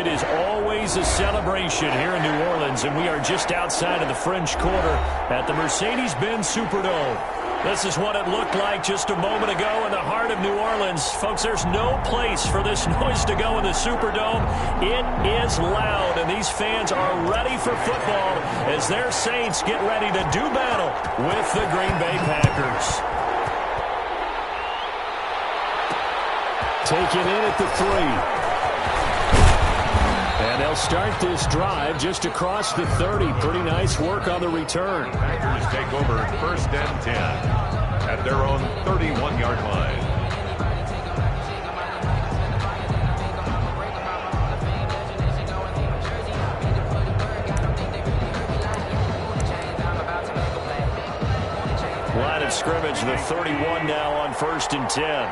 It is always a celebration here in New Orleans, and we are just outside of the French Quarter at the Mercedes-Benz Superdome. This is what it looked like just a moment ago in the heart of New Orleans. Folks, there's no place for this noise to go in the Superdome. It is loud, and these fans are ready for football as their Saints get ready to do battle with the Green Bay Packers. Taken in at the 3. And they'll start this drive just across the 30. Pretty nice work on the return. Packers take over 1st and 10 at their own 31-yard line. Line of scrimmage, the 31 now on 1st and 10.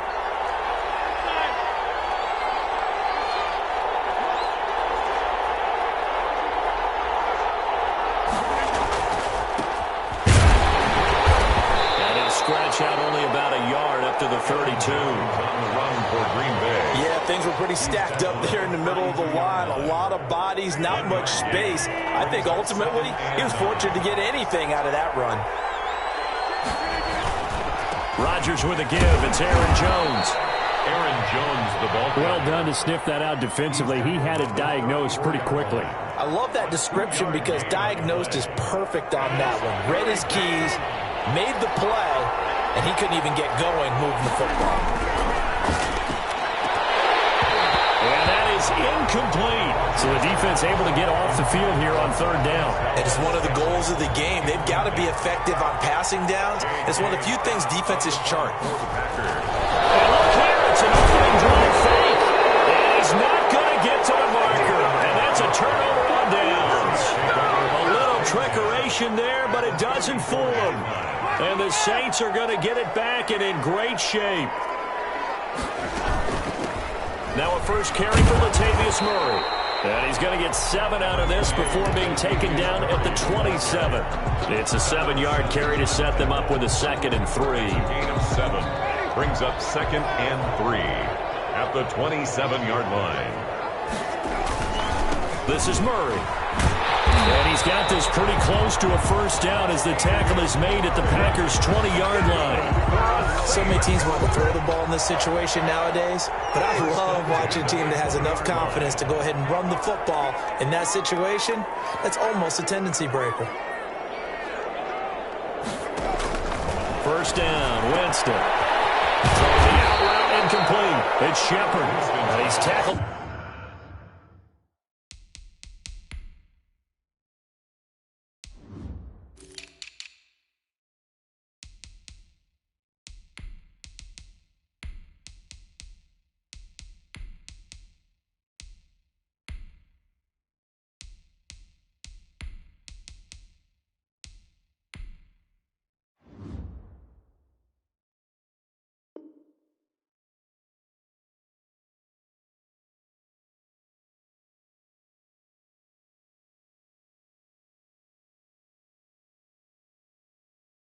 Out only about a yard up to the 32. On the run for Green Bay. Yeah, things were pretty stacked up there in the middle of the line. A lot of bodies, not much space. I think ultimately he was fortunate to get anything out of that run. Rodgers with a give. It's Aaron Jones. Aaron Jones, the ball. Well done to sniff that out defensively. He had it diagnosed pretty quickly. I love that description because diagnosed is perfect on that one. Read his keys, made the play, and he couldn't even get going moving the football. And that is incomplete. So the defense able to get off the field here on 3rd down. It is one of the goals of the game. They've got to be effective on passing downs. It's one of the few things defenses chart. And look here, it's an opening drive fake. And he's not going to get to the marker. And that's a turnover on downs. A little trickeration there, but it doesn't fool him. And the Saints are going to get it back and in great shape. Now a first carry for Latavius Murray. And he's going to get 7 out of this before being taken down at the 27. It's a 7-yard carry to set them up with a 2nd and 3. Gain of 7 brings up 2nd and 3 at the 27-yard line. This is Murray. And he's got this pretty close to a first down as the tackle is made at the Packers' 20-yard line. So many teams want to throw the ball in this situation nowadays, but I love watching a team that has enough confidence to go ahead and run the football in that situation. That's almost a tendency breaker. First down, Winston. Throws the out route incomplete. It's Shepard. And he's tackled.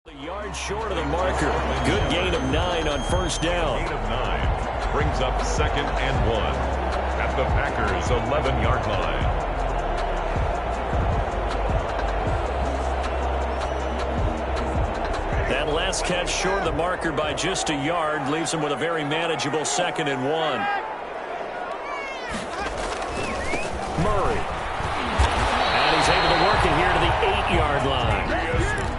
A yard short of the marker. Good gain of 9 on first down. Gain of 9 brings up 2nd and 1 at the Packers' 11-yard line. That last catch short of the marker by just a yard leaves him with a very manageable 2nd and 1. Murray. And he's able to work it here to the 8-yard line.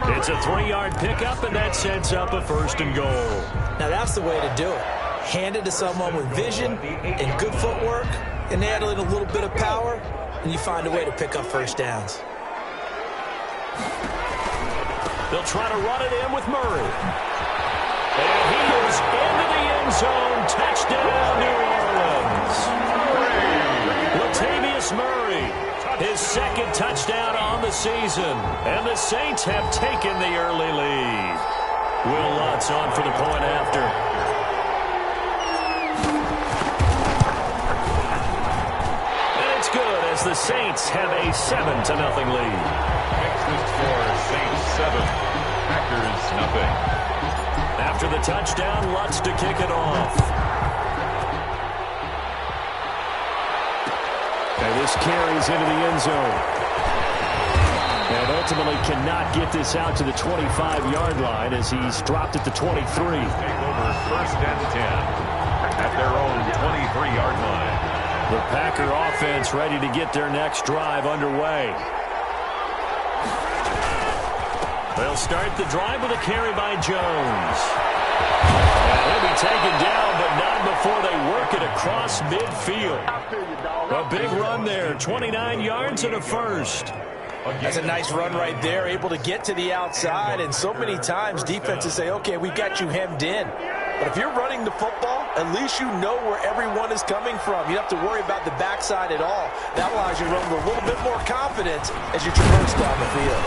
It's a 3-yard pickup, and that sets up a 1st and goal. Now that's the way to do it. Hand it to someone with vision and good footwork, and add in a little bit of power, and you find a way to pick up first downs. They'll try to run it in with Murray. And he is into the end zone. Touchdown, New Orleans. Latavius Murray, his 2nd touchdown on the season. And the Saints have taken the early lead. Will Lutz on for the point after. And it's good as the Saints have a 7-0 lead. Next score, Saints 7, Packers nothing. After the touchdown, Lutz to kick it off. And this carries into the end zone. And ultimately cannot get this out to the 25-yard line as he's dropped at the 23. Take over first and 10 at their own 23-yard line. The Packer offense ready to get their next drive underway. They'll start the drive with a carry by Jones. And he'll be taken down, but not before they work it across midfield. A big run there, 29 yards and a first. That's a nice run right there, able to get to the outside. And so many times defenses say, okay, we've got you hemmed in. But if you're running the football, at least you know where everyone is coming from. You don't have to worry about the backside at all. That allows you to run with a little bit more confidence as you traverse down the field.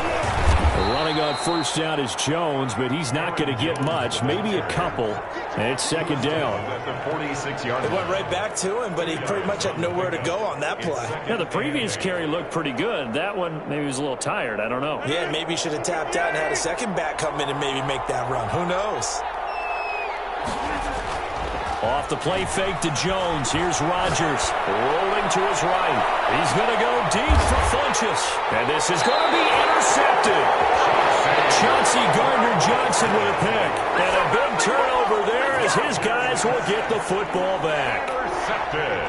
Running on first down is Jones, but he's not going to get much, maybe a couple. And it's second down. At the 46-yard It went right back to him, but he pretty much had nowhere to go on that play. Yeah, the previous carry looked pretty good. That one, maybe he was a little tired. I don't know. Yeah, maybe he should have tapped out and had a second back come in and maybe make that run. Who knows? Off the play fake to Jones. Here's Rodgers rolling to his right. He's going to go deep for Funchess. And this is going to be intercepted. Chauncey Gardner-Johnson with a pick. And a big turnover there as his guys will get the football back.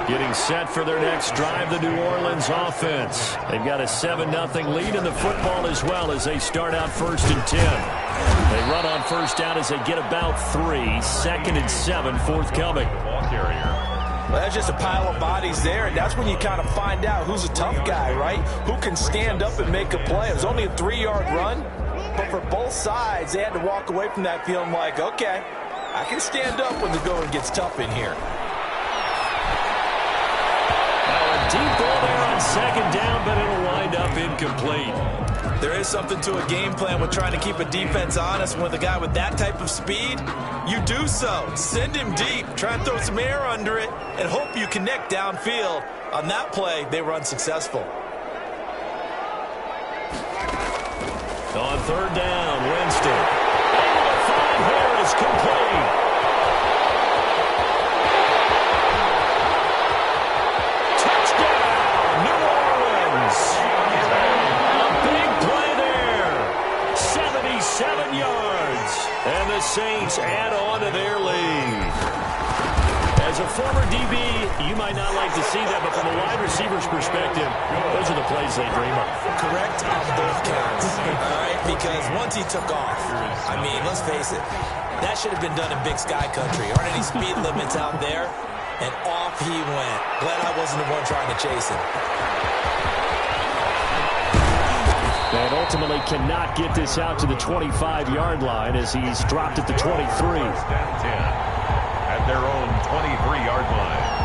Getting set for their next drive, the New Orleans offense. They've got a 7-0 lead in the football as well as they start out first and 10. They run on first down as they get about 3. Second and 7 forthcoming. Well, that's just a pile of bodies there, and that's when you kind of find out who's a tough guy, right? Who can stand up and make a play. It was only a 3-yard run, but for both sides, they had to walk away from that feeling like, okay, I can stand up when the going gets tough in here. Deep ball there on second down, but it'll wind up incomplete. There is something to a game plan with trying to keep a defense honest. With a guy with that type of speed, you do so. Send him deep. Try and throw some air under it and hope you connect downfield. On that play, they were unsuccessful. On third down, Winston. Able to find Harris, complete. And the Saints add on to their lead. As a former DB, you might not like to see that, but from a wide receiver's perspective, those are the plays they dream of. Correct on both counts. All right, because once he took off, I mean, let's face it, that should have been done in Big Sky Country. Aren't any speed limits out there? And off he went. Glad I wasn't the one trying to chase him. And ultimately cannot get this out to the 25-yard line as he's dropped at the 23. First and 10 at their own 23-yard line.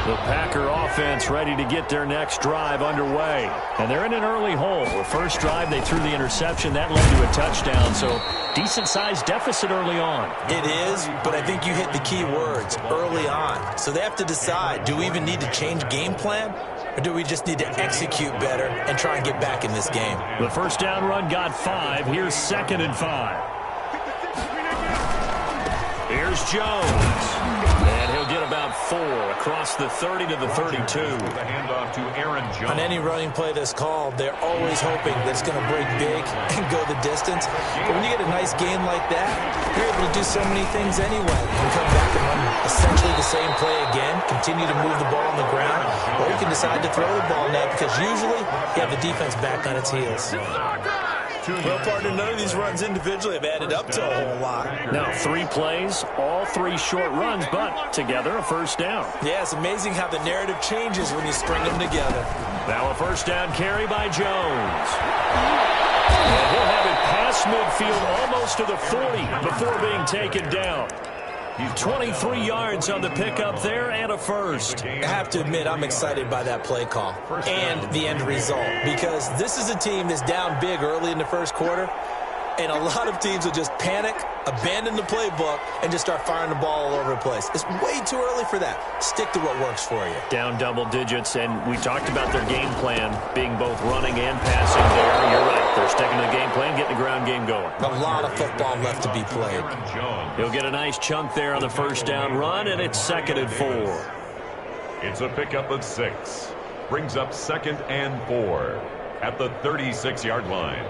The Packer offense ready to get their next drive underway. And they're in an early hole. The first drive, they threw the interception. That led to a touchdown, so decent-sized deficit early on. It is, but I think you hit the key words, early on. So they have to decide, do we even need to change game plan? Or do we just need to execute better and try and get back in this game? The first down run got 5. Here's second and 5. Here's Jones. And he'll get about 4 across the 30 to the 32. The handoff to Aaron Jones. On any running play that's called, they're always hoping that it's going to break big and go the distance. But when you get a nice gain like that, you're able to do so many things anyway. You can come back and run essentially the same play again, continue to move the ball on the ground, or you can decide to throw the ball now because usually you have the defense back on its heels. Well, partner, none of these runs individually have added up to a whole lot. Now, 3 plays, all 3 short runs, but together a first down. Yeah, it's amazing how the narrative changes when you string them together. Now a first down carry by Jones. And he'll have it past midfield almost to the 40 before being taken down. 23 yards on the pickup there and a first. I have to admit, I'm excited by that play call and the end result because this is a team that's down big early in the first quarter. And a lot of teams will just panic, abandon the playbook, and just start firing the ball all over the place. It's way too early for that. Stick to what works for you. Down double digits, and we talked about their game plan being both running and passing there. You're right. They're sticking to the game plan, getting the ground game going. A lot of football left to be played. He'll get a nice chunk there on the first down run, and it's 2nd and 4. It's a pickup of 6. Brings up 2nd and 4 at the 36-yard line.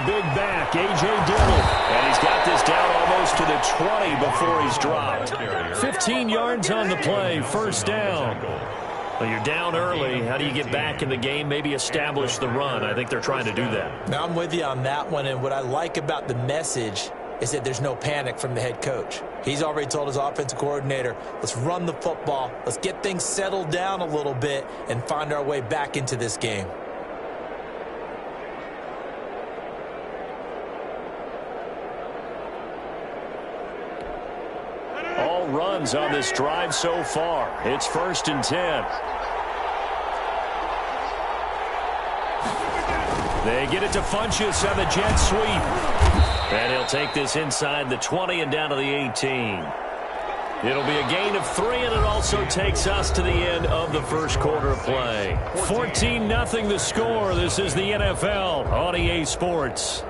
Big back, A.J. Dillon. And he's got this down almost to the 20 before he's dropped. 15 yards on the play, first down. Well, you're down early. How do you get back in the game? Maybe establish the run. I think they're trying to do that. Now, I'm with you on that one, and what I like about the message is that there's no panic from the head coach. He's already told his offensive coordinator, let's run the football, let's get things settled down a little bit and find our way back into this game. All runs on this drive so far. It's 1st and 10. They get it to Funchess on the jet sweep. And he'll take this inside the 20 and down to the 18. It'll be a gain of 3, and it also takes us to the end of the first quarter of play. 14-0 the score. This is the NFL on EA Sports.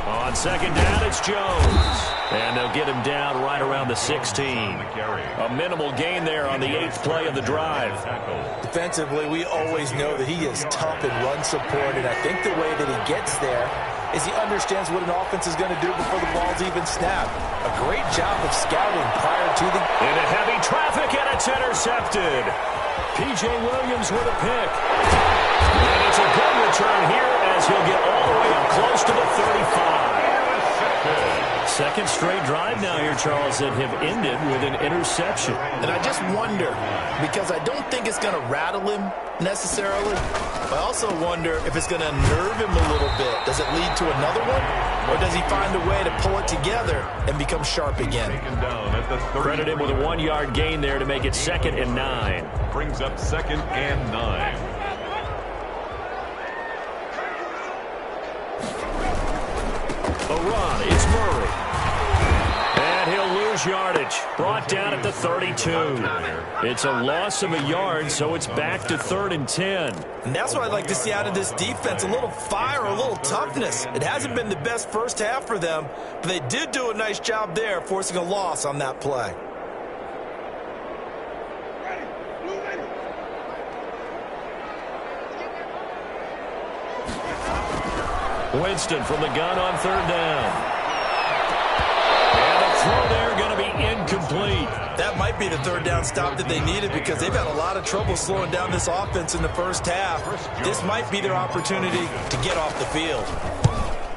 On second down, it's Jones. And they'll get him down right around the 16. A minimal gain there on the 8th play of the drive. Defensively, we always know that he is tough in run support, and I think the way that he gets there is he understands what an offense is going to do before the ball's even snapped. A great job of scouting prior to the... Into heavy traffic, and it's intercepted. P.J. Williams with a pick. And it's a good return here as he'll get all the way up close to the 35. Second straight drive now here, Charles, that have ended with an interception. And I just wonder, because I don't think it's going to rattle him necessarily, but I also wonder if it's going to nerve him a little bit. Does it lead to another one? Or does he find a way to pull it together and become sharp again? Credit him with a 1-yard gain there to make it 2nd and 9. Brings up 2nd and 9. A run, it's Murray. And he'll lose yardage. Brought down at the 32. It's a loss of a yard, so it's back to 3rd and 10. And that's what I'd like to see out of this defense, a little fire, a little toughness. It hasn't been the best first half for them, but they did do a nice job there, forcing a loss on that play. Winston from the gun on 3rd down. And the throw there going to be incomplete. That might be the 3rd down stop that they needed because they've had a lot of trouble slowing down this offense in the first half. This might be their opportunity to get off the field.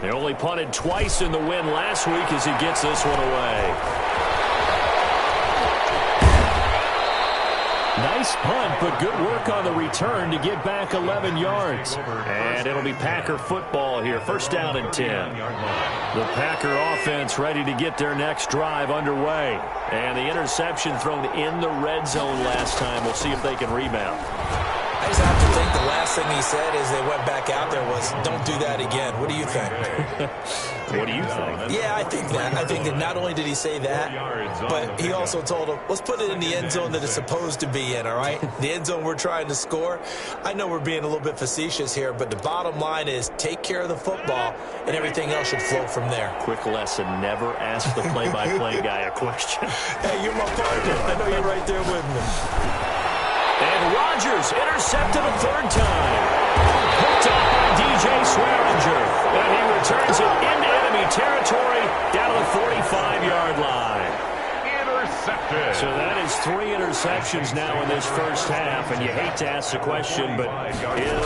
They only punted twice in the win last week as he gets this one away. Nice punt, but good work on the return to get back 11 yards. And it'll be Packer football here. 1st down and 10. The Packer offense ready to get their next drive underway. And the interception thrown in the red zone last time. We'll see if they can rebound. I just have to think the last thing he said as they went back out there was, don't do that again. What do you think? What do you think? Yeah, I think that. I think that not only did he say that, but he also told him, let's put it in the end zone that it's supposed to be in, all right? The end zone we're trying to score. I know we're being a little bit facetious here, but the bottom line is take care of the football, and everything else should flow from there. Quick lesson, never ask the play-by-play guy a question. Hey, you're my partner. I know you're right there with me. And Rodgers intercepted a 3rd time. Hooked up by DJ Swearinger. And he returns it into enemy territory down to the 45-yard line. Intercepted. So that is 3 interceptions now in this first half. And you hate to ask the question, but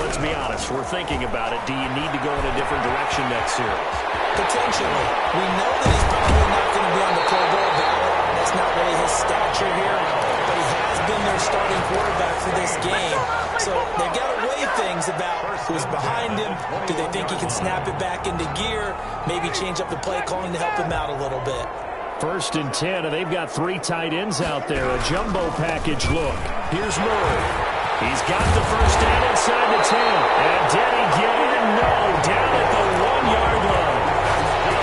let's be honest. We're thinking about it. Do you need to go in a different direction next series? Potentially. We know that he's probably not going to be on the Pro Bowl ballot That's not really his stature here, but he has been their starting quarterback for this game. So they've got to weigh things about who's behind him. Do they think he can snap it back into gear? Maybe change up the play calling to help him out a little bit. 1st and 10, and they've got 3 tight ends out there. A jumbo package look. Here's Murray. He's got the first down inside the 10. And did he get in? No. Down at the 1-yard line.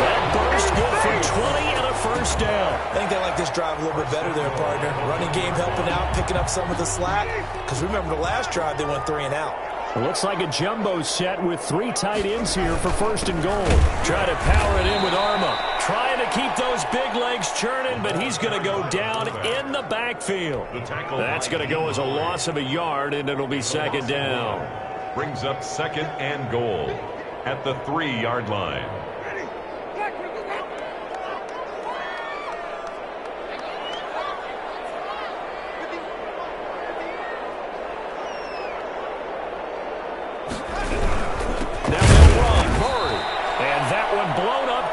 That burst good for 20 and a first down. I think they like this drive a little bit better there, partner. Running game helping out, picking up some of the slack. Because remember the last drive, they went 3 and out. It looks like a jumbo set with 3 tight ends here for 1st and goal. Try to power it in with Arma. Trying to keep those big legs churning, but he's going to go down in the backfield. That's going to go as a loss of a yard, and it'll be 2nd down. Brings up 2nd and goal at the 3-yard line.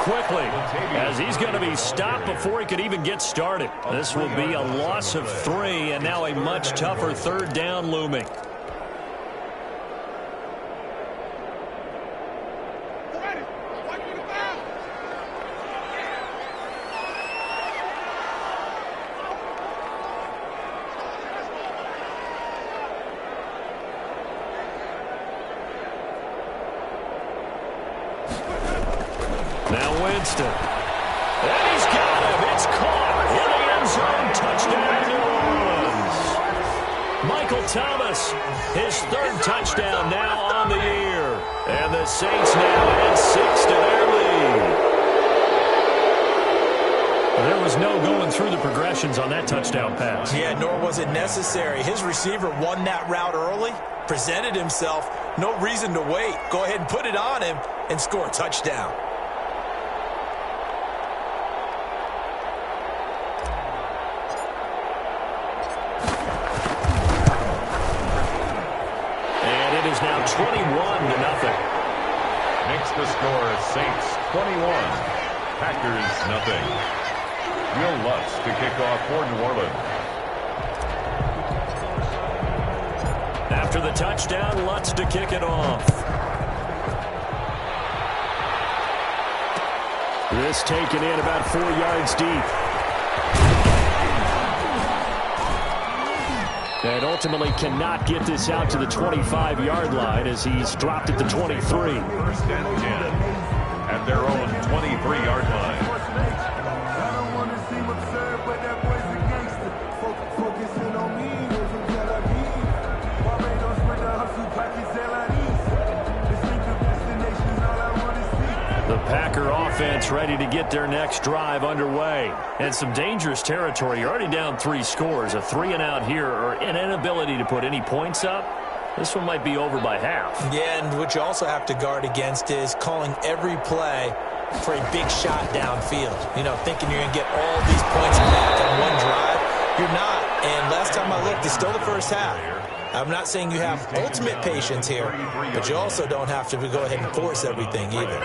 Quickly, as he's going to be stopped before he could even get started. This will be a loss of 3, and now a much tougher 3rd down looming. Now Winston. And he's got him. It's caught in the end zone. Touchdown, New Orleans. Michael Thomas, his 3rd touchdown now on the year. And the Saints now add 6 to their lead. There was no going through the progressions on that touchdown pass. Yeah, nor was it necessary. His receiver won that route early, presented himself. No reason to wait. Go ahead and put it on him and score a touchdown. Now 21-0. Makes the score Saints 21, Packers nothing. Will Lutz to kick off for New Orleans. After the touchdown, Lutz to kick it off. This taken in about 4 yards deep. And ultimately cannot get this out to the 25-yard line as he's dropped at the 23. 1st and 10 at their own 23-yard line. The Packer offense ready to get their next drive underway. And some dangerous territory. You're already down 3 scores. A 3-and-out here or an inability to put any points up. This one might be over by half. Yeah, and what you also have to guard against is calling every play for a big shot downfield. You know, thinking you're going to get all these points back on one drive. You're not. And last time I looked, it's still the first half. I'm not saying you have ultimate patience here, but you also don't have to go ahead and force everything either.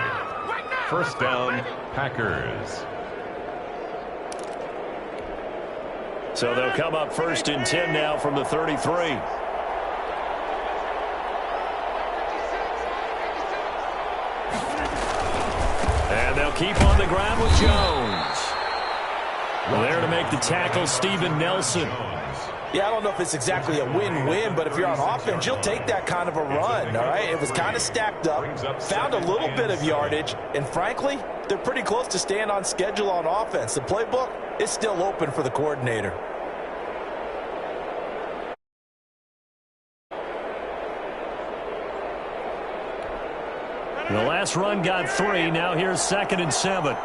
1st down, Packers. So they'll come up 1st and 10 now from the 33. And they'll keep on the ground with Jones. There to make the tackle, Steven Nelson. Yeah, I don't know if it's exactly a win-win, but if you're on offense, you'll take that kind of a run, all right? It was kind of stacked up, found a little bit of yardage, and frankly, they're pretty close to staying on schedule on offense. The playbook is still open for the coordinator. The last run got 3. Now here's 2nd and 7.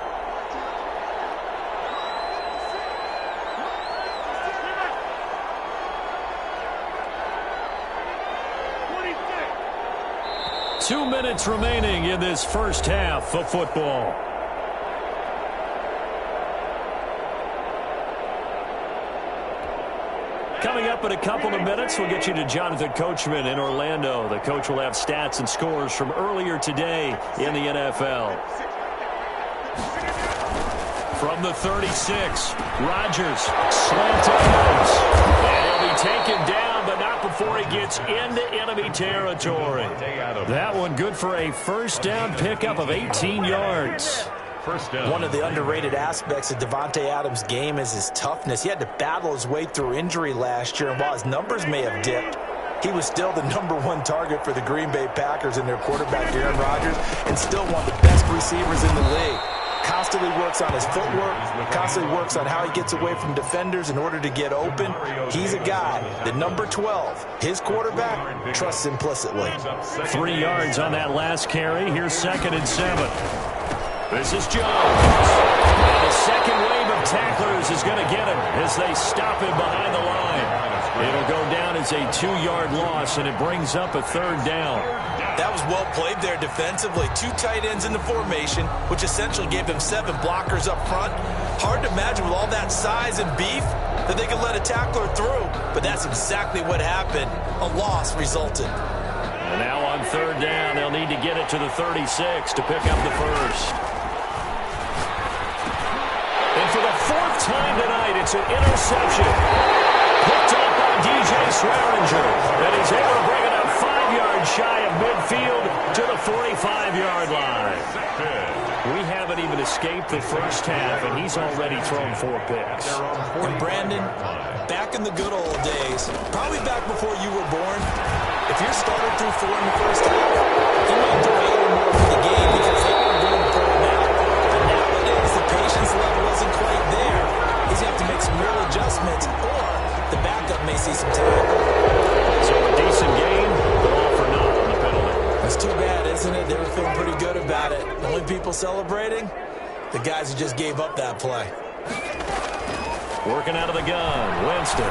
Two minutes remaining in this first half of football. Coming up in a couple of minutes, we'll get you to Jonathan Coachman in Orlando. The coach will have stats and scores from earlier today in the NFL. from the 36. Rodgers slant arms. And he'll be taken down, but not before he gets into enemy territory. That one good for a first down pickup of 18 yards. First down. One of the underrated aspects of Davante Adams' game is his toughness. He had to battle his way through injury last year, and while his numbers may have dipped, he was still the #1 target for the Green Bay Packers and their quarterback, Aaron Rodgers, and still one of the best receivers in the league. Constantly works on his footwork, constantly works on how he gets away from defenders in order to get open. He's a guy that number 12, his quarterback, trusts implicitly. 3 yards on that last carry. Here's 2nd and 7. This is Jones. And the second wave of tacklers is going to get him as they stop him behind the line. It'll go down as a 2-yard loss, and it brings up a 3rd down. That was well played there defensively. 2 tight ends in the formation, which essentially gave them 7 blockers up front. Hard to imagine with all that size and beef that they could let a tackler through, but that's exactly what happened. A loss resulted. And now on 3rd down, they'll need to get it to the 36 to pick up the first. And for the 4th time tonight, it's an interception. Picked up by DJ Swearinger. And he's able to bring it up 5 yards shy of midfield to the 45-yard line. We haven't even escaped the first half, and he's already thrown 4 picks. And Brandon, back in the good old days, probably back before you were born, if you're started through 4 in the first half, you might do a little more for the game because they were going for it now. But nowadays, the patience level isn't quite there. He's going to have to make some real adjustments, or the backup may see some time. So a decent game, but all for naught on the penalty. That's too bad, isn't it? They were feeling pretty good about it. The only people celebrating, the guys who just gave up that play. Working out of the gun, Winston.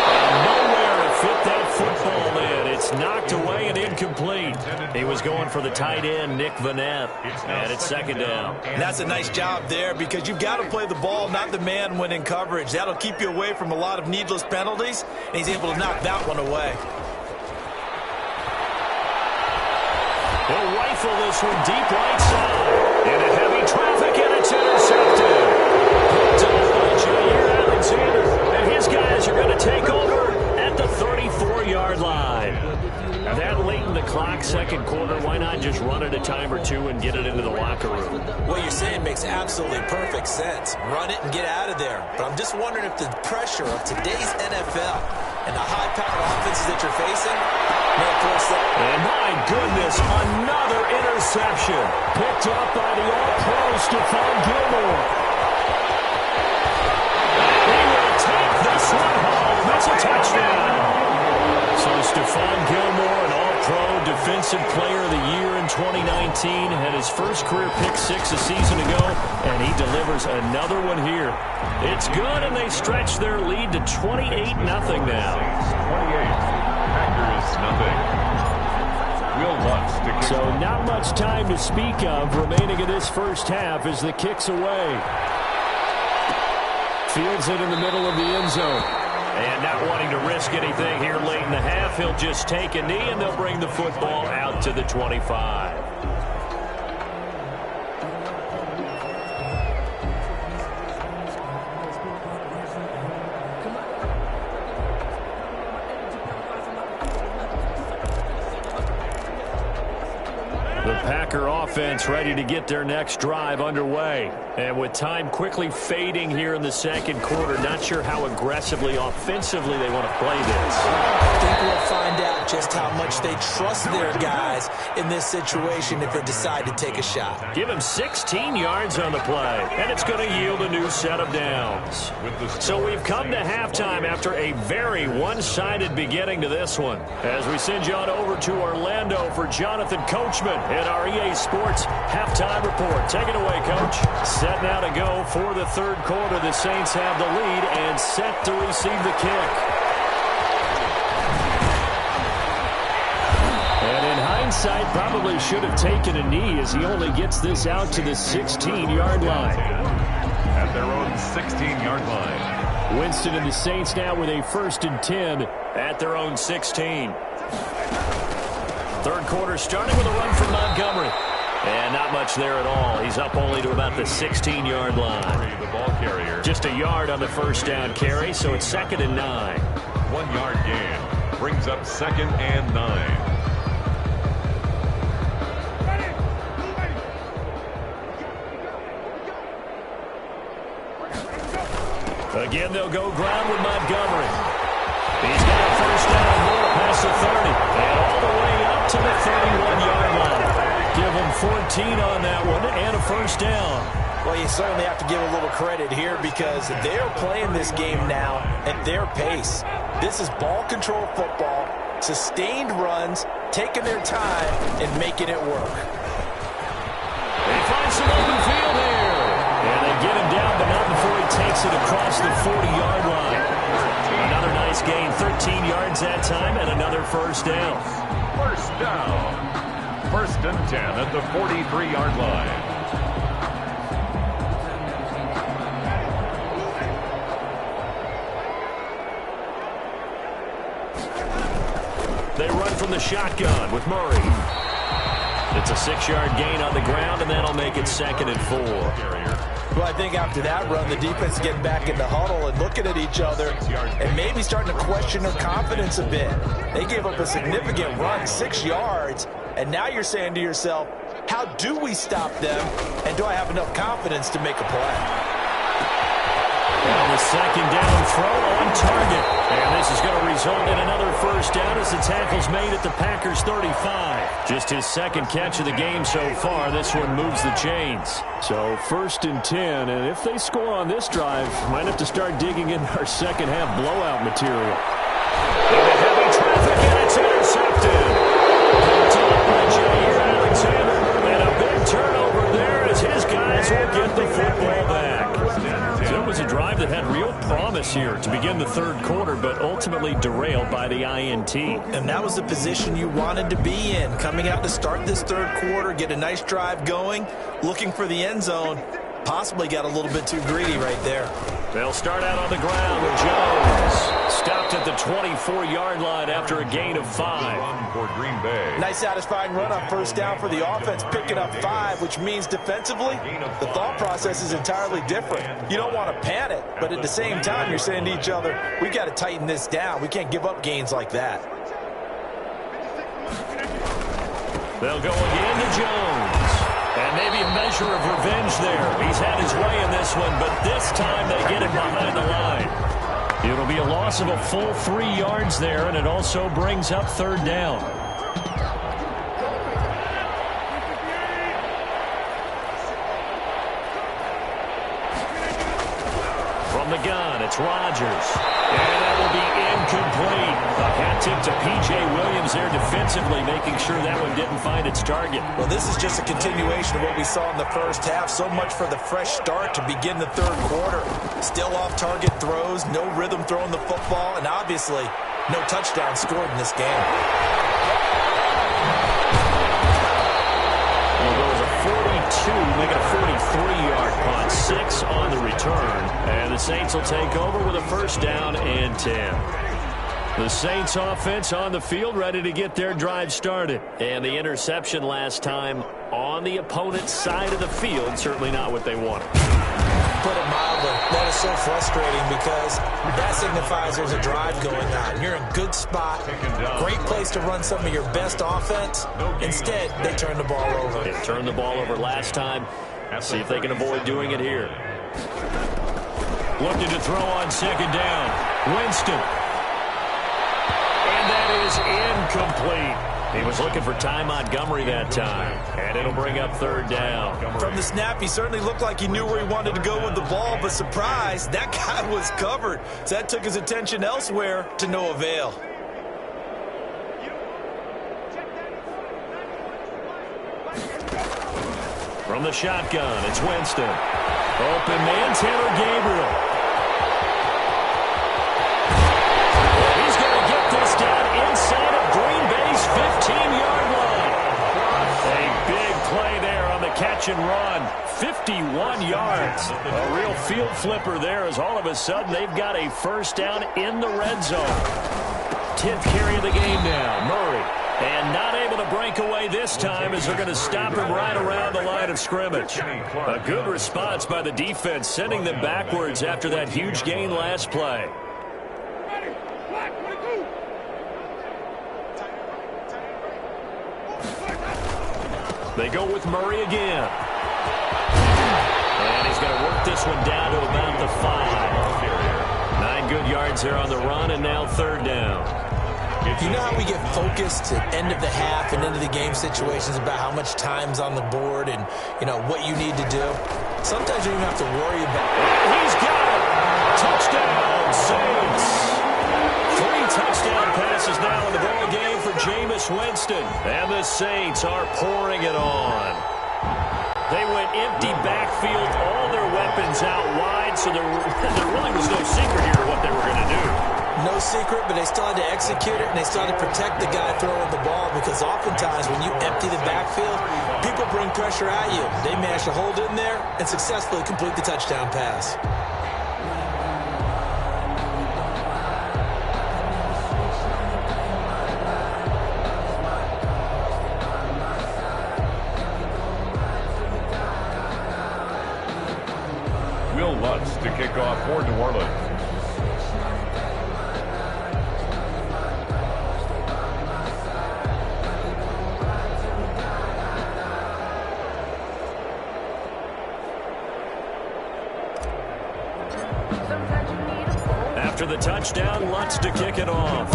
And nowhere to fit that football in. It's knocked away and incomplete. He was going for the tight end, Nick Vanette. And it's 2nd down. And that's a nice job there because you've got to play the ball, not the man when in coverage. That'll keep you away from a lot of needless penalties, and he's able to knock that one away. He'll rifle this one deep right side. Into heavy traffic, and it's intercepted. Picked up by Jair Alexander. And his guys are going to take over at the 34-yard line. Now that late in the clock, 2nd quarter, why not just run it a time or 2 and get it into the locker room? What you're saying makes absolutely perfect sense. Run it and get out of there. But I'm just wondering if the pressure of today's NFL and the high-powered offenses that you're facing may force that. And my goodness, another interception. Picked up by the all-pro Stephon Gilmore. He will take this one home. It's a touchdown. So Stephon Gilmore, an all-pro defensive player of the year in 2019, had his first career pick 6 a season ago, and he delivers another one here. It's good, and they stretch their lead to 28-0 now. 28. Packers, nothing. Will Lutz to kick. So not much time to speak of remaining in this first half as the kick's away. Fields it in the middle of the end zone. And not wanting to risk anything here late in the half, he'll just take a knee, and they'll bring the football out to the 25. The Packer offense ready to get their next drive underway. And with time quickly fading here in the 2nd quarter, not sure how aggressively, offensively they want to play this. I think we'll find out just how much they trust their guys in this situation if they decide to take a shot. Give him 16 yards on the play, and it's going to yield a new set of downs. So we've come to halftime after a very one-sided beginning to this one. As we send you on over to Orlando for Jonathan Coachman in our EA Sports Halftime Report. Take it away, Coach. Set now to go for the 3rd quarter. The Saints have the lead and set to receive the kick. And in hindsight, probably should have taken a knee as he only gets this out to the 16-yard line. At their own 16-yard line. Winston and the Saints now with a 1st and 10 at their own 16. 3rd quarter starting with a run from Montgomery. And not much there at all. He's up only to about the 16-yard line. The ball carrier. Just a yard on the first down carry, so it's 2nd and 9. 1 yard gain. Brings up 2nd and 9. Again, they'll go ground with Montgomery. He's got a first down more past the 30. And all the way up to the 31-yard line. Give them 14 on that one and a first down. Well, you certainly have to give a little credit here because they're playing this game now at their pace. This is ball control football, sustained runs, taking their time and making it work. They find some open field here. And they get him down, but not before he takes it across the 40-yard line. Another nice gain, 13 yards that time, and another first down. First down. 1st and 10 at the 43-yard line. They run from the shotgun with Murray. It's a 6-yard gain on the ground, and that'll make it 2nd and 4. Well, I think after that run, the defense is getting back in the huddle and looking at each other and maybe starting to question their confidence a bit. They gave up a significant run, 6 yards, and now you're saying to yourself, how do we stop them, and do I have enough confidence to make a play? On the 2nd down throw on target. And this is going to result in another first down as the tackle's made at the Packers' 35. Just his 2nd catch of the game so far. This one moves the chains. So 1st and 10, and if they score on this drive, might have to start digging in our second-half blowout material. Into heavy traffic, and it's intercepted. Picked up by Jair Alexander, and a big turnover there as his guys will get the football back. So it was a drive that had real promise here to begin the 3rd quarter, but ultimately derailed by the INT. And that was the position you wanted to be in, coming out to start this 3rd quarter, get a nice drive going, looking for the end zone. Possibly got a little bit too greedy right there. They'll start out on the ground with Jones. Stopped at the 24-yard line after a gain of 5. For Green Bay. Nice satisfying run on first down for the offense, picking up 5, which means defensively, the thought process is entirely different. You don't want to panic, but at the same time, you're saying to each other, we got to tighten this down. We can't give up gains like that. They'll go again to Jones. And maybe a measure of revenge there. He's had his way in this one, but this time they get him behind the line. It'll be a loss of a full 3 yards there, and it also brings up 3rd down. From the gun, it's Rodgers. And that will be incomplete. A hat tip to P.J. Williams there defensively, making sure that one didn't find its target. Well, this is just a continuation of what we saw in the first half. So much for the fresh start to begin the 3rd quarter. Still off-target throws, no rhythm throwing the football, and obviously no touchdown scored in this game. Well, there was a 42, make it a 43-yard punt, 6 on the return. And the Saints will take over with a first down and 10. The Saints offense on the field, ready to get their drive started. And the interception last time on the opponent's side of the field, certainly not what they wanted. Put it mildly, that is so frustrating because that signifies there's a drive going on. You're in a good spot, great place to run some of your best offense. Instead, they turn the ball over. They turned the ball over last time. See if they can avoid doing it here. Looking to throw on 2nd down. Winston. And that is incomplete. He was looking for Ty Montgomery that time. And it'll bring up 3rd down. From the snap, he certainly looked like he knew where he wanted to go with the ball, but surprise, that guy was covered. So that took his attention elsewhere to no avail. From the shotgun, it's Winston. Open man, Taylor Gabriel. He's going to get this down inside of Green Bay's 15-yard line. A big play there on the catch and run. 51 yards. A real field flipper there as all of a sudden they've got a first down in the red zone. 10th carry of the game now. Murray. And not able to break away this time as they're going to stop him right around the line of scrimmage. A good response by the defense, sending them backwards after that huge gain last play. They go with Murray again. And he's going to work this one down to about the 5. 9 good yards there on the run, and now 3rd down. You know how we get focused at end of the half and into the game situations about how much time's on the board and, you know, what you need to do? Sometimes you don't even have to worry about it. He's got it! Touchdown, Saints! 3 touchdown passes now in the ball game for Jameis Winston. And the Saints are pouring it on. They went empty backfield, all their weapons out wide, so there really was no secret here to what they were going to do. No secret, but they still had to execute it, and they still had to protect the guy throwing the ball, because oftentimes when you empty the backfield, people bring pressure at you. They managed to hold in there and successfully complete the touchdown pass. Will Lutz to kick off for New Orleans. After the touchdown, Lutz to kick it off.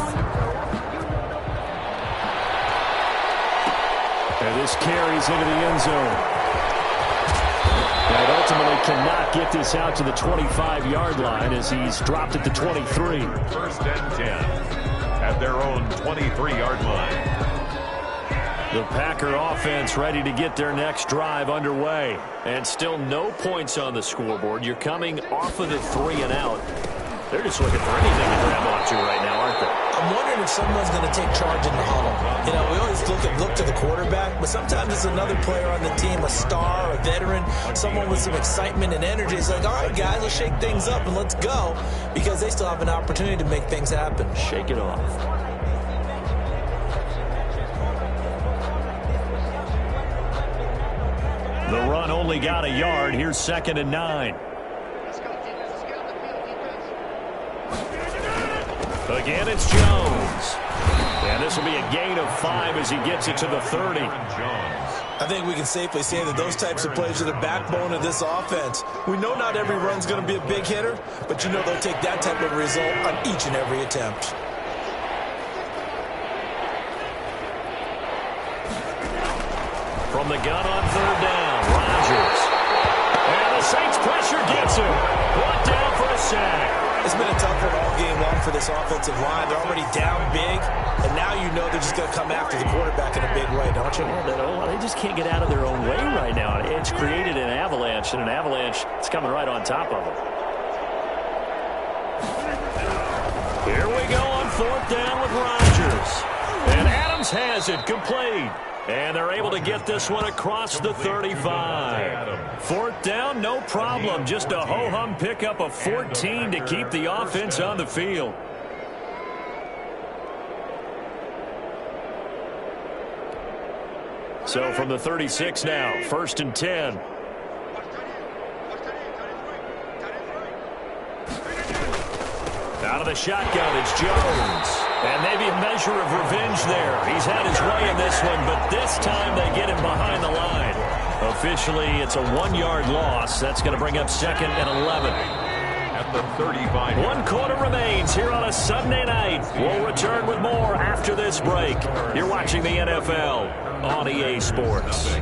And this carries into the end zone. And ultimately cannot get this out to the 25-yard line as he's dropped at the 23. 1st and 10 at their own 23-yard line. The Packer offense ready to get their next drive underway. And still no points on the scoreboard. You're coming off of the 3 and out. They're just looking for anything to grab onto right now, aren't they? I'm wondering if someone's going to take charge in the huddle. You know, we always look to the quarterback, but sometimes it's another player on the team, a star, a veteran, someone with some excitement and energy. It's like, all right, guys, let's shake things up and let's go, because they still have an opportunity to make things happen. Shake it off. The run only got a yard. Here's 2nd and 9. Again, it's Jones. And this will be a gain of 5 as he gets it to the 30. I think we can safely say that those types of plays are the backbone of this offense. We know not every run's going to be a big hitter, but you know they'll take that type of result on each and every attempt. From the gun on 3rd down, Rodgers. And the Saints pressure gets him. Brought down for a sack. It's been a tough one all game long for this offensive line. They're already down big, and now you know they're just going to come after the quarterback in a big way, don't you? Yeah, they just can't get out of their own way right now. It's created an avalanche, and an avalanche is coming right on top of them. Here we go on 4th down with Rodgers. And Adams has it complete. And they're able to get this one across the 35. 4th down, no problem. Just a ho-hum pickup of 14 to keep the offense on the field. So from the 36 now, 1st and 10. Out of the shotgun, it's Jones. And maybe a measure of revenge there. He's had his way in this one, but this time they get him behind the line. Officially, it's a 1-yard loss. That's going to bring up 2nd and 11. At the 35. 1 quarter remains here on a Sunday night. We'll return with more after this break. You're watching the NFL on EA Sports.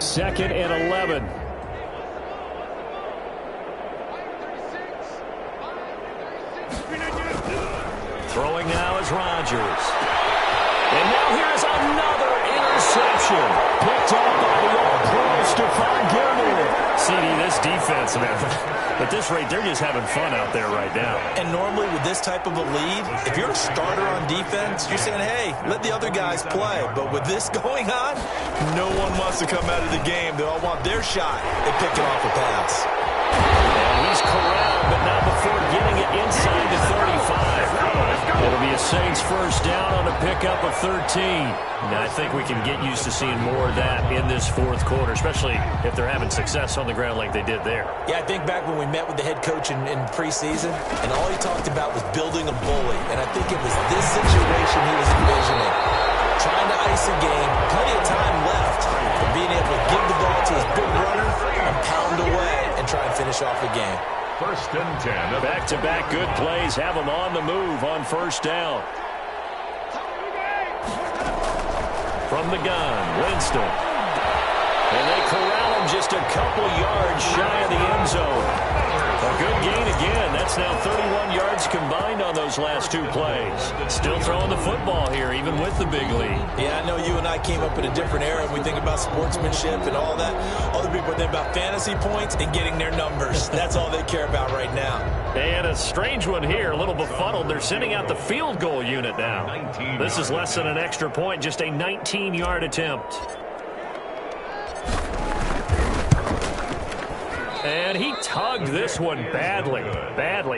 Second and 11. Throwing now is Rodgers. And now here's another interception. Picked up by the all-pro Stephon Gilmore. CD, this defense, man, at this rate, they're just having fun out there right now. And normally with this type of a lead, if you're a starter on defense, you're saying, hey, let the other guys play. But with this going on, no one wants to come out of the game. They all want their shot at picking off a pass. And he's corralled, but not before getting it inside the 35. It'll be a Saints first down on a pickup of 13. And I think we can get used to seeing more of that in this fourth quarter, especially if they're having success on the ground like they did there. Yeah, I think back when we met with the head coach in preseason, and all he talked about was building a bully. And I think it was this situation he was envisioning. Trying to ice a game, plenty of time left, but being able to give the ball to his big runner and pound away and try and finish off the game. First and 10. Back-to-back good plays have them on the move on first down. From the gun, Winston. And they corral him just a couple yards shy of the end zone. A good gain again. That's now 31 yards combined on those last two plays. Still throwing the football here, even with the big lead. Yeah, I know you and I came up in a different era, and we think about sportsmanship and all that. Other people think about fantasy points and getting their numbers. That's all they care about right now. And a strange one here, a little befuddled. They're sending out the field goal unit now. This is less than an extra point, just a 19-yard attempt. And he tugged this one badly.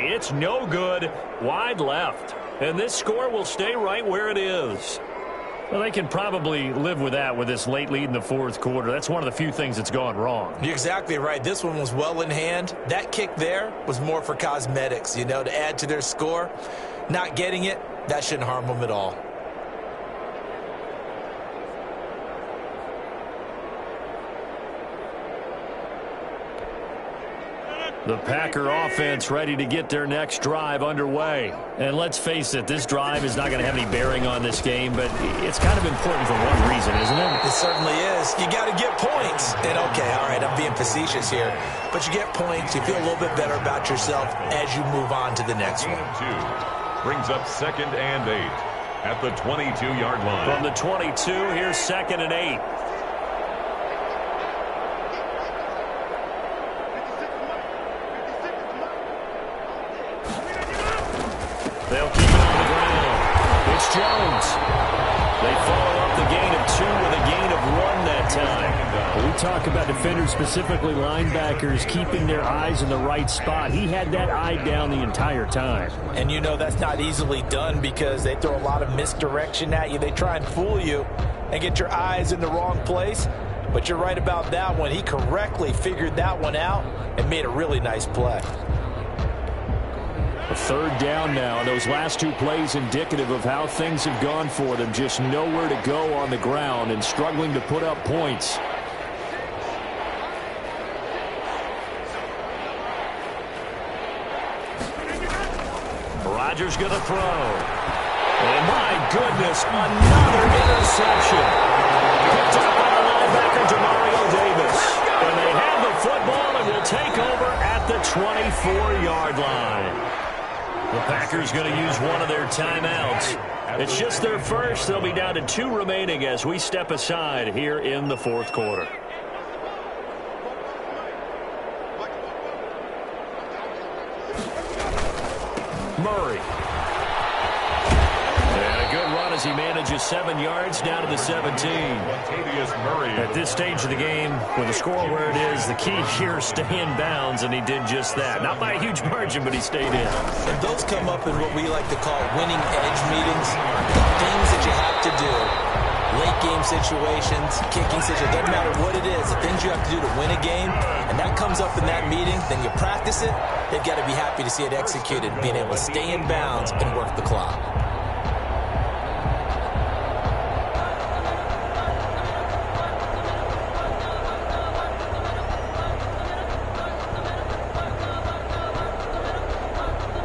It's no good. Wide left. And this score will stay right where it is. Well, they can probably live with that with this late lead in the fourth quarter. That's one of the few things that's gone wrong. You're exactly right. This one was well in hand. That kick there was more for cosmetics, to add to their score. Not getting it, that shouldn't harm them at all. The Packer offense ready to get their next drive underway. And let's face it, this drive is not going to have any bearing on this game, but it's kind of important for one reason, isn't it? It certainly is. You got to get points. And okay, all right, I'm being facetious here, but you get points, you feel a little bit better about yourself as you move on to the next one. Brings up 2nd and 8 at the 22-yard line. From the 22, here's 2nd and 8. They'll keep it on the ground. It's Jones. They follow up the gain of 2 with a gain of 1 that time. We talk about defenders, specifically linebackers, keeping their eyes in the right spot. He had that eye down the entire time. And that's not easily done because they throw a lot of misdirection at you. They try and fool you and get your eyes in the wrong place. But you're right about that one. He correctly figured that one out and made a really nice play. A third down now. Those last 2 plays indicative of how things have gone for them. Just nowhere to go on the ground and struggling to put up points. Rodgers going to throw. And my goodness, another interception. Picked up by the linebacker, Demario Davis. And they have the football and will take over at the 24-yard line. The Packers going to use one of their timeouts. It's just their first. They'll be down to 2 remaining as we step aside here in the fourth quarter. Murray. And a good run as he manages 7 yards down to the 17. At this stage of the game, with the score where it is, the key here is stay in bounds, and he did just that. Not by a huge margin, but he stayed in. And those come up in what we like to call winning edge meetings. Things that you have to do. Late game situations, kicking situations, doesn't matter what it is. The things you have to do to win a game, and that comes up in that meeting, then you practice it. They've got to be happy to see it executed, being able to stay in bounds and work the clock.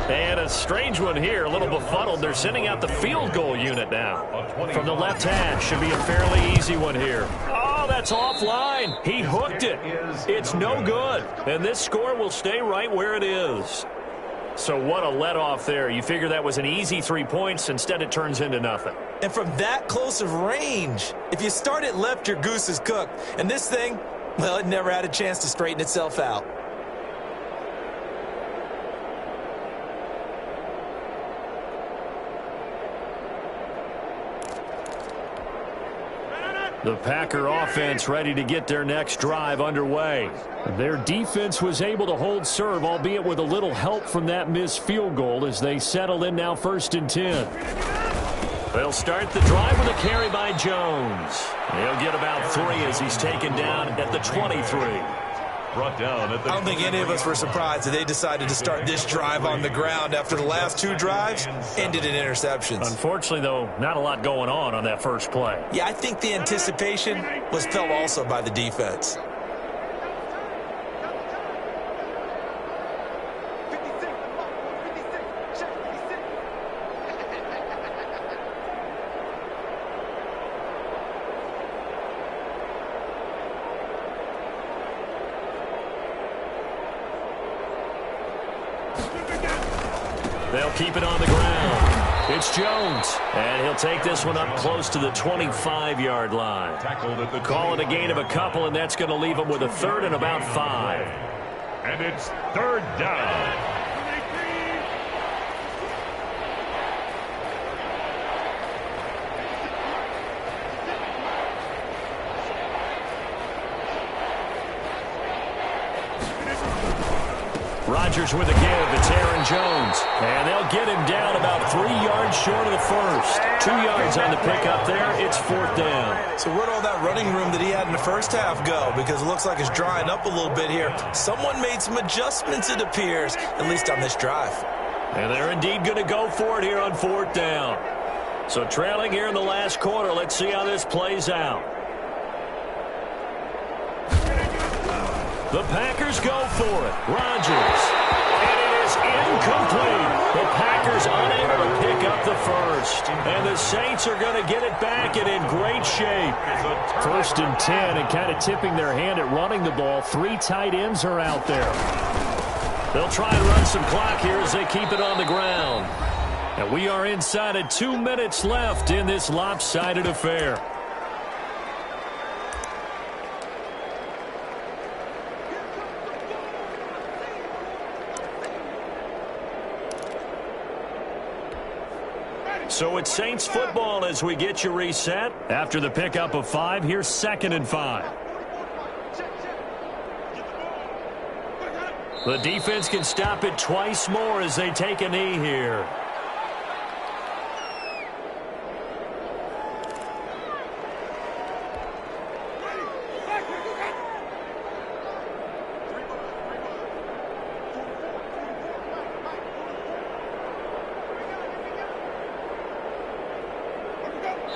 And a strange one here, a little befuddled. They're sending out the field goal unit now. From the left hash, should be a fairly easy one here. Oh, that's offline. He hooked it. It's no good. And this score will stay right where it is. So what a let-off there. You figure that was an easy 3 points. Instead, it turns into nothing. And from that close of range, if you start it left, your goose is cooked. And this thing, Well, it never had a chance to straighten itself out. The Packer offense ready to get their next drive underway. Their defense was able to hold serve, albeit with a little help from that missed field goal as they settle in now 1st and 10. They'll start the drive with a carry by Jones. He'll get about 3 as he's taken down at the 23. Brought down at the I don't think any of us were surprised that they decided to start this drive on the ground after the last 2 drives ended in interceptions. Unfortunately, though, not a lot going on that first play. Yeah, I think the anticipation was felt also by the defense. They'll keep it on the ground. It's Jones, and he'll take this one up close to the 25-yard line. Call it a gain of a couple, and that's going to leave him with a 3rd and about 5. And it's 3rd down. Rodgers with a give. It's Aaron Jones. And they'll get him down about 3 yards short of the first. 2 yards on the pickup there. It's 4th down. So where'd all that running room that he had in the first half go? Because it looks like it's drying up a little bit here. Someone made some adjustments, it appears, at least on this drive. And they're indeed going to go for it here on 4th down. So trailing here in the last quarter. Let's see how this plays out. The Packers go for it. Rodgers. And it is incomplete. The Packers unable to pick up the first. And the Saints are going to get it back and in great shape. 1st and 10 and kind of tipping their hand at running the ball. 3 tight ends are out there. They'll try and run some clock here as they keep it on the ground. And we are inside of 2 minutes left in this lopsided affair. So it's Saints football as we get you reset. After the pickup of 5, here's 2nd and 5. The defense can stop it twice more as they take a knee here.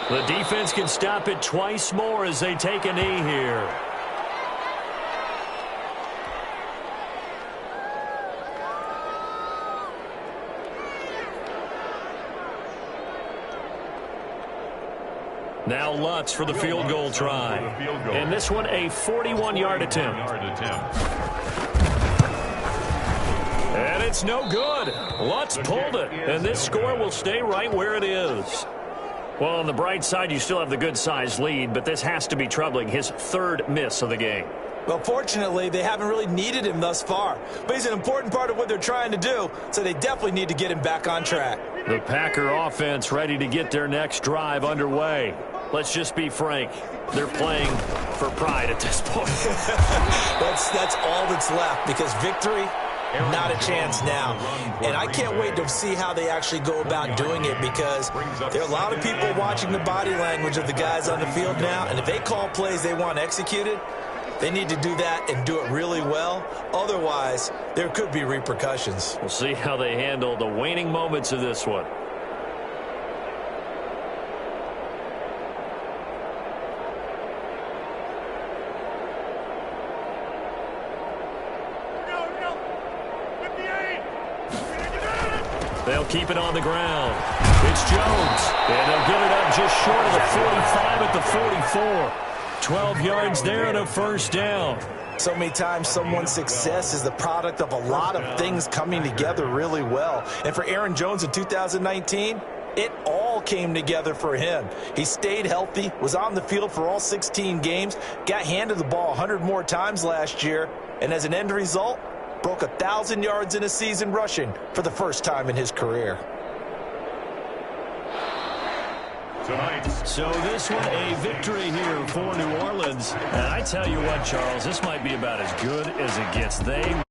The defense can stop it twice more as they take a knee here. Now Lutz for the field goal try. And this one a 41-yard attempt. And it's no good. Lutz pulled it. And this score will stay right where it is. Well, on the bright side, you still have the good-sized lead, but this has to be troubling. His 3rd miss of the game. Well, fortunately, they haven't really needed him thus far. But he's an important part of what they're trying to do, so they definitely need to get him back on track. The Packer offense ready to get their next drive underway. Let's just be frank. They're playing for pride at this point. That's all that's left, because victory, not a chance now. And I can't wait to see how they actually go about doing it, because there are a lot of people watching the body language of the guys on the field now, and if they call plays they want executed, they need to do that and do it really well. Otherwise, there could be repercussions. We'll see how they handle the waning moments of this one. They'll keep it on the ground. It's Jones. And they'll get it up just short of the 45 at the 44. 12 yards there and a 1st down. So many times someone's success is the product of a lot of things coming together really well. And for Aaron Jones in 2019, It all came together for him. He stayed healthy, was on the field for all 16 games, got handed the ball 100 more times last year, and as an end result, broke 1,000 yards in a season rushing for the first time in his career. So this one, a victory here for New Orleans. And I tell you what, Charles, this might be about as good as it gets. They